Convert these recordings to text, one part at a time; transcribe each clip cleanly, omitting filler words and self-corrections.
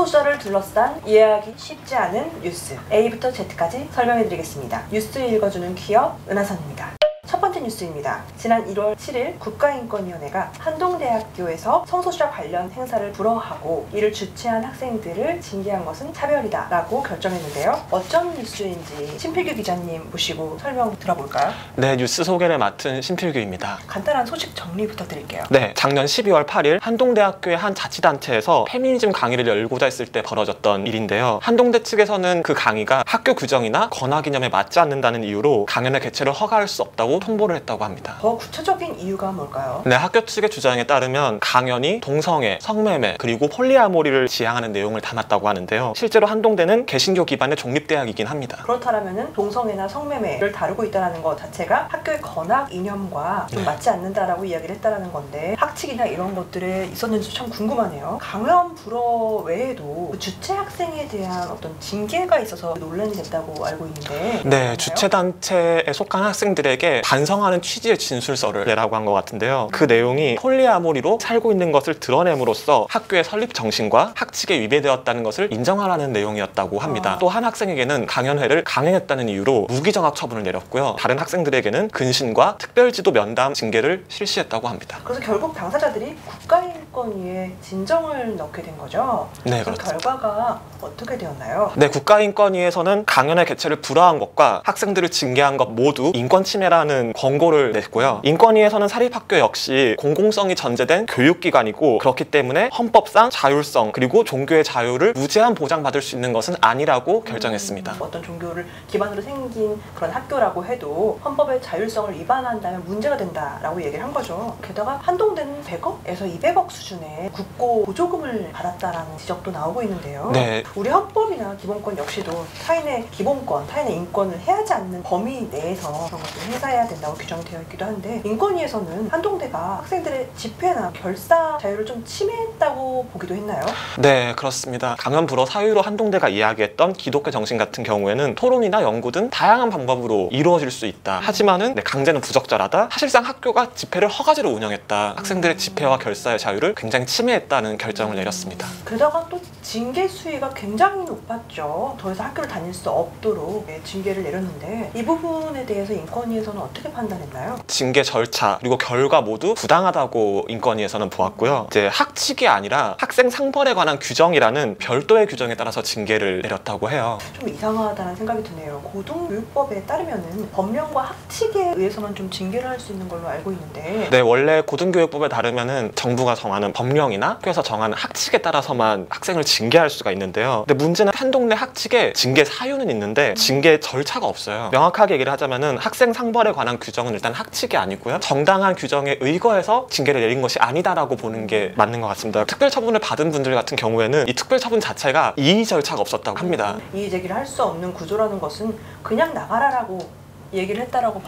성소수자를 둘러싼 이해하기 쉽지 않은 뉴스, A부터 Z까지 설명해드리겠습니다. 뉴스 읽어주는 퀴어 은하선입니다. 첫 번째 뉴스입니다. 지난 1월 7일 국가인권위원회가 한동대학교에서 성소수자 관련 행사를 불허하고 이를 주최한 학생들을 징계한 것은 차별이다 라고 결정했는데요. 어쩐 뉴스인지 신필규 기자님 모시고 설명 들어볼까요? 네, 뉴스 소개를 맡은 신필규입니다. 간단한 소식 정리 부탁드릴게요. 네, 작년 12월 8일 한동대학교의 한 자치단체에서 페미니즘 강의를 열고자 했을 때 벌어졌던 일인데요. 한동대 측에서는 그 강의가 학교 규정이나 권학 이념에 맞지 않는다는 이유로 강연의 개최를 허가할 수 없다고 통보를 했다고 합니다. 더 구체적인 이유가 뭘까요? 네, 학교 측의 주장에 따르면 강연이 동성애, 성매매, 그리고 폴리아모리를 지향하는 내용을 담았다고 하는데요. 실제로 한동대는 개신교 기반의 종립대학이긴 합니다. 그렇다면 동성애나 성매매를 다루고 있다는 것 자체가 학교의 권학 이념과 좀 맞지 않는다라고 이야기를 했다는 건데 학칙이나 이런 것들에 있었는지 참 궁금하네요. 강연 불허 외에도 그 주최 학생에 대한 어떤 징계가 있어서 논란이 됐다고 알고 있는데 네, 주최단체에 속한 학생들에게 반성하는 취지의 진술서를 내라고 한 것 같은데요. 그 내용이 폴리아모리로 살고 있는 것을 드러냄으로써 학교의 설립 정신과 학칙에 위배되었다는 것을 인정하라는 내용이었다고 합니다. 또 한 학생에게는 강연회를 강행했다는 이유로 무기정학 처분을 내렸고요. 다른 학생들에게는 근신과 특별지도 면담 징계를 실시했다고 합니다. 그래서 결국 당사자들이 국가인권위에 진정을 넣게 된 거죠? 네, 그 그렇죠. 결과가 어떻게 되었나요? 네, 국가인권위에서는 강연회 개최를 불허한 것과 학생들을 징계한 것 모두 인권 침해라는 권고를 냈고요. 인권위에서는 사립학교 역시 공공성이 전제된 교육기관이고 그렇기 때문에 헌법상 자율성 그리고 종교의 자유를 무제한 보장받을 수 있는 것은 아니라고 결정했습니다. 어떤 종교를 기반으로 생긴 그런 학교라고 해도 헌법의 자율성을 위반한다면 문제가 된다라고 얘기를 한 거죠. 게다가 한동대는 100억에서 200억 수준의 국고 보조금을 받았다라는 지적도 나오고 있는데요. 네. 우리 헌법이나 기본권 역시도 타인의 기본권, 타인의 인권을 해하지 않는 범위 내에서 그런 것들을 행사해야 된다고 규정이 되어 있기도 한데 인권위에서는 한동대가 학생들의 집회나 결사 자유를 좀 침해했다고 보기도 했나요? 네, 그렇습니다. 강연 불허 사유로 한동대가 이야기했던 기독교 정신 같은 경우에는 토론이나 연구 등 다양한 방법으로 이루어질 수 있다. 하지만은 강제는 부적절하다. 사실상 학교가 집회를 허가제로 운영했다. 학생들의 집회와 결사의 자유를 굉장히 침해했다는 결정을 내렸습니다. 게다가 또 징계 수위가 굉장히 높았죠. 더 이상 학교를 다닐 수 없도록 징계를 내렸는데 이 부분에 대해서 인권위에서는 어떻게 판단했나요? 징계 절차 그리고 결과 모두 부당하다고 인권위에서는 보았고요. 이제 학칙이 아니라 학생 상벌에 관한 규정이라는 별도의 규정에 따라서 징계를 내렸다고 해요. 좀 이상하다는 생각이 드네요. 고등교육법에 따르면은 법령과 학칙에 의해서만 좀 징계를 할 수 있는 걸로 알고 있는데 네, 원래 고등교육법에 따르면은 정부가 정하는 법령이나 학교에서 정하는 학칙에 따라서만 학생을 징계할 수가 있는데요. 근데 문제는 한동대 학칙에 징계 사유는 있는데 징계 절차가 없어요. 명확하게 얘기를 하자면은 학생 상벌에 관한 규정은 일단 학칙이 아니고요. 정당한 규정에 의거해서 징계를 내린 것이 아니다라고 보는 게 맞는 것 같습니다. 특별처분을 받은 분들 같은 경우에는 이 특별처분 자체가 이의 절차가 없었다고 합니다. 이의 제기를 할 수 없는 구조라는 것은 그냥 나가라라고 얘기를 했다라고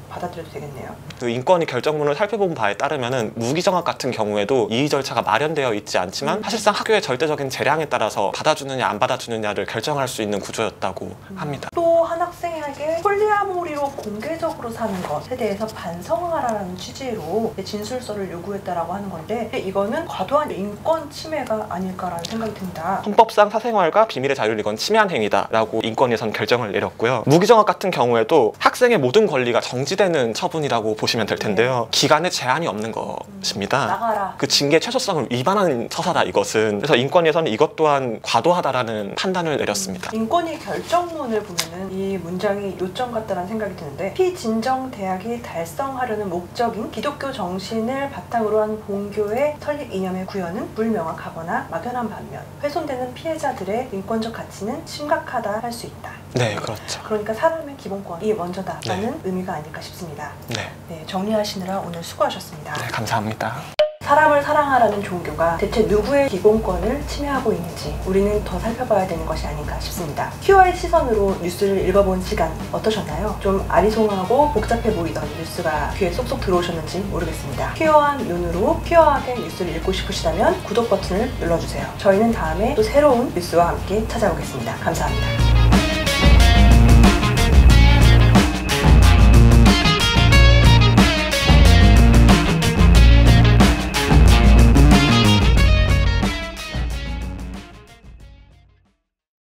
받아들여도 되겠네요. 그 인권위 결정문을 살펴본 바에 따르면은 무기정학 같은 경우에도 이의 절차가 마련되어 있지 않지만 사실상 학교의 절대적인 재량에 따라서 받아주느냐 안 받아주느냐를 결정할 수 있는 구조였다고 합니다. 또 한 학생에게 폴리아모리로 공개적으로 사는 것에 대해서 반성하라는 취지로 진술서를 요구했다라고 하는 건데 이거는 과도한 인권 침해가 아닐까라는 생각이 듭니다. 헌법상 사생활과 비밀의 자유를 이건 침해한 행위다라고 인권위에서는 결정을 내렸고요. 무기정학 같은 경우에도 학생의 모든 권리가 정지되는 처분이라고 보시면 될 텐데요. 기간에 제한이 없는 것입니다. 나가라. 그 징계 최소성을 위반한 처사다 이것은. 그래서 인권위에서는 이것 또한 과도하다라는 판단을 내렸습니다. 인권위 결정문을 보면은 이 문장이 요점 같다는 생각이 드는데 피진정 대학이 달성하려는 목적인 기독교 정신을 바탕으로 한 본교의 설립 이념의 구현은 불명확하거나 막연한 반면 훼손되는 피해자들의 인권적 가치는 심각하다 할 수 있다. 네, 그렇죠. 그러니까 사람의 기본권이 먼저다라는 의미가 아닐까 싶습니다. 네, 정리하시느라 오늘 수고하셨습니다. 네, 감사합니다. 사람을 사랑하라는 종교가 대체 누구의 기본권을 침해하고 있는지 우리는 더 살펴봐야 되는 것이 아닌가 싶습니다. 큐어의 시선으로 뉴스를 읽어본 시간 어떠셨나요? 좀 아리송하고 복잡해 보이던 뉴스가 귀에 쏙쏙 들어오셨는지 모르겠습니다. 큐어한 눈으로 큐어하게 뉴스를 읽고 싶으시다면 구독 버튼을 눌러주세요. 저희는 다음에 또 새로운 뉴스와 함께 찾아오겠습니다. 감사합니다.